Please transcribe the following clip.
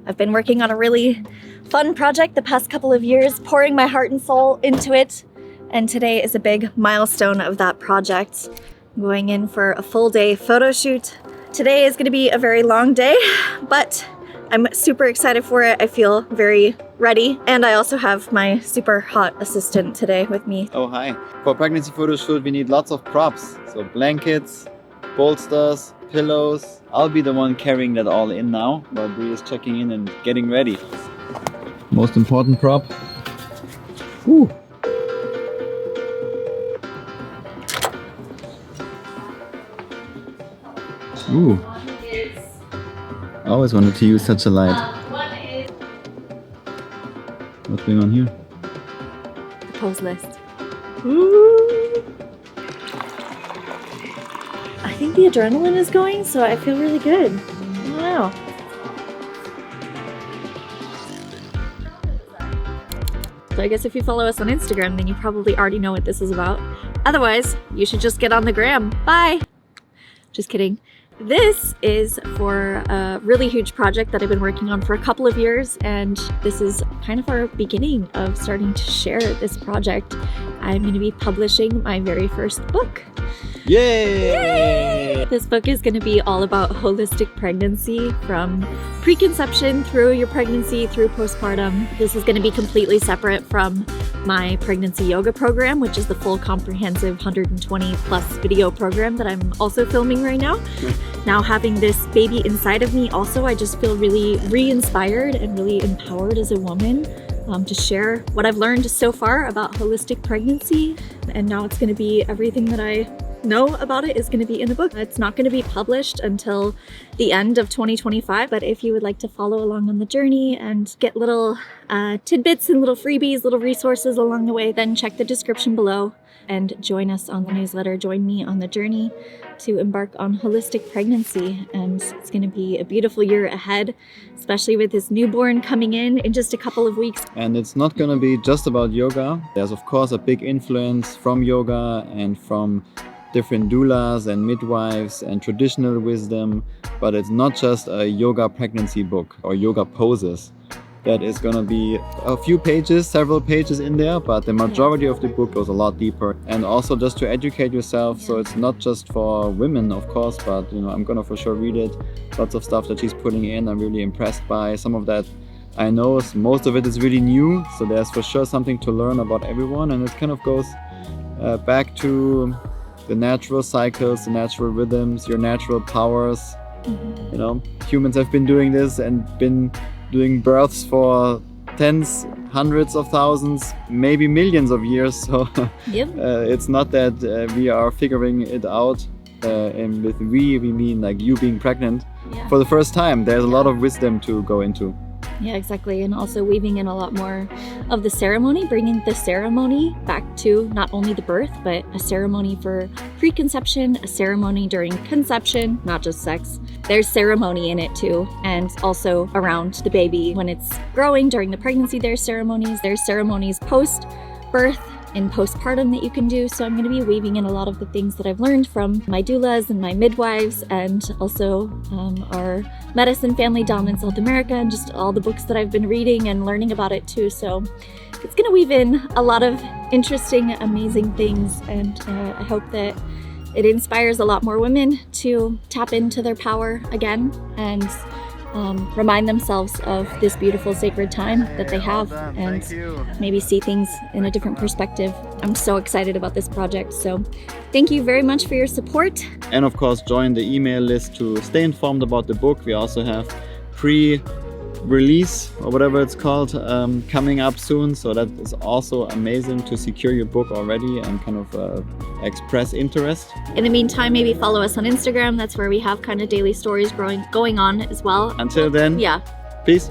I've been working on a really fun project the past couple of years, pouring my heart and soul into it. And today is a big milestone of that project. I'm going in for a full day photo shoot. Today is going to be a very long day, but I'm super excited for it. I feel very ready. And I also have my super hot assistant today with me. Oh, hi. For pregnancy photo shoot, we need lots of props. So blankets, bolsters, pillows. I'll be the one carrying that all in now, while Brie is checking in and getting ready. Most important prop. Woo. Ooh. I always wanted to use such a light. What's going on here? The pose list. Ooh. I think the adrenaline is going, so I feel really good. Wow. So I guess if you follow us on Instagram, then you probably already know what this is about. Otherwise, you should just get on the gram. Bye! Just kidding. This is for a really huge project that I've been working on for a couple of years, and this is kind of our beginning of starting to share this project. I'm going to be publishing my very first book. Yay! Yay! This book is going to be all about holistic pregnancy, from preconception through your pregnancy, through postpartum. This is going to be completely separate from my pregnancy yoga program, which is the full comprehensive 120 plus video program that I'm also filming right now. Now having this baby inside of me also, I just feel really re-inspired and really empowered as a woman to share what I've learned so far about holistic pregnancy. And now it's going to be everything that I know about it is going to be in the book. It's not going to be published until the end of 2025, but if you would like to follow along on the journey and get little tidbits and little freebies, little resources along the way, then check the description below and join us on the newsletter. Join me on the journey to embark on holistic pregnancy. And it's going to be a beautiful year ahead, especially with this newborn coming in just a couple of weeks. And it's not going to be just about yoga. There's of course a big influence from yoga and from different doulas and midwives and traditional wisdom, but it's not just a yoga pregnancy book or yoga poses. That is going to be a few pages, several pages in there, but the majority of the book goes a lot deeper. And also just to educate yourself, so it's not just for women, of course, but you know, I'm going to for sure read it. Lots of stuff that she's putting in, I'm really impressed by. Some of that I know, most of it is really new, so there's for sure something to learn about everyone, and it kind of goes back to the natural cycles, the natural rhythms, your natural powers. You know, humans have been doing this and been doing births for tens, hundreds of thousands, maybe millions of years. So it's not that we are figuring it out. And with we mean like you being pregnant for the first time. There's a lot of wisdom to go into. Yeah, exactly. And also weaving in a lot more of the ceremony, bringing the ceremony back to not only the birth, but a ceremony for preconception, a ceremony during conception, not just sex. There's ceremony in it too. And also around the baby when it's growing during the pregnancy, there's ceremonies post-birth and postpartum that you can do. So I'm going to be weaving in a lot of the things that I've learned from my doulas and my midwives, and also our Medicine Family Dominant South America, and just all the books that I've been reading and learning about it too. So it's going to weave in a lot of interesting, amazing things, and I hope that it inspires a lot more women to tap into their power again and remind themselves of this beautiful sacred time that they have, and maybe see things in a different perspective. I'm so excited about this project, so thank you very much for your support. And of course join the email list to stay informed about the book. We also have pre-release or whatever it's called coming up soon, so that is also amazing to secure your book already and kind of express interest. In the meantime, maybe follow us on Instagram. That's where we have kind of daily stories going on as well. Until then, yeah, peace.